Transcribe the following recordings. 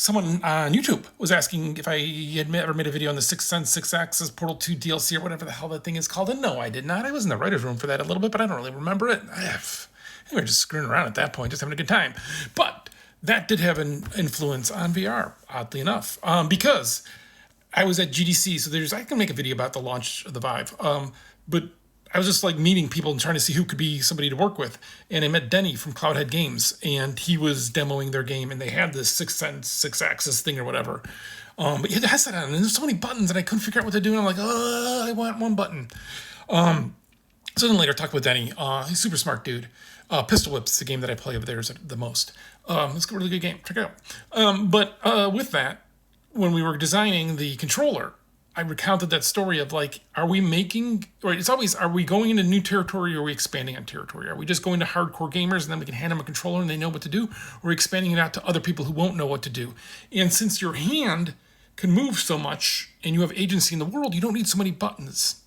someone on YouTube was asking if I had ever made a video on the Sixth Sense, Six Axis, Portal 2 DLC, or whatever the hell that thing is called. And no, I did not. I was in the writer's room for that a little bit, but I don't really remember it. Anyway, just screwing around at that point, just having a good time. But that did have an influence on VR, oddly enough, because I was at GDC, so I can make a video about the launch of the Vive. But I was just like meeting people and trying to see who could be somebody to work with. And I met Denny from Cloudhead Games, and he was demoing their game, and they had this Sixth Sense, Six Axis thing or whatever. But it has that on, and there's so many buttons, and I couldn't figure out what to do. And I'm like, I want one button. So then later, talked with Denny. He's a super smart dude. Pistol Whip's the game that I play over there the most. It's a really good game. Check it out. But with that, when we were designing the controller, I recounted that story of like, are we going into new territory, or are we expanding on territory? Are we just going to hardcore gamers and then we can hand them a controller and they know what to do? Or are we expanding it out to other people who won't know what to do? And since your hand can move so much and you have agency in the world, you don't need so many buttons.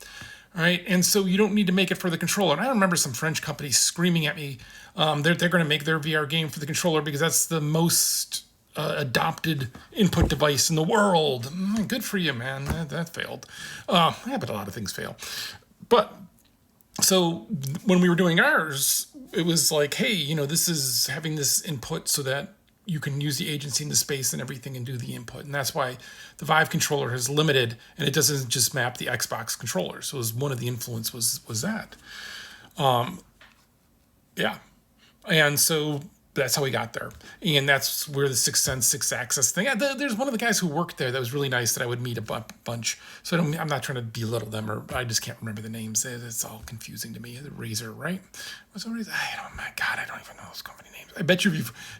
All right, and so you don't need to make it for the controller. And I remember some French companies screaming at me. They're going to make their VR game for the controller because that's the most adopted input device in the world. Good for you, man. That failed. But a lot of things fail. But so when we were doing ours, it was like, hey, this is having this input so that you can use the agency in the space and everything and do the input. And that's why the Vive controller is limited, and it doesn't just map the Xbox controller. So one of the influence was that. Yeah. And so that's how we got there. And that's where the Sixth Sense, Six Axis thing. There's one of the guys who worked there that was really nice that I would meet a bunch. So I'm not trying to belittle them, or I just can't remember the names. It's all confusing to me. The Razer, right? What's the Razer? Oh my God, I don't even know those company names. I bet you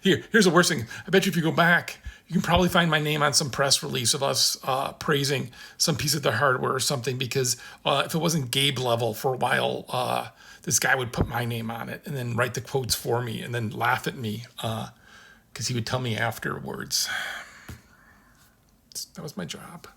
here's the worst thing. I bet you if you go back, you can probably find my name on some press release of us praising some piece of the hardware or something, because if it wasn't Gabe level for a while, this guy would put my name on it and then write the quotes for me and then laugh at me because he would tell me afterwards. That was my job.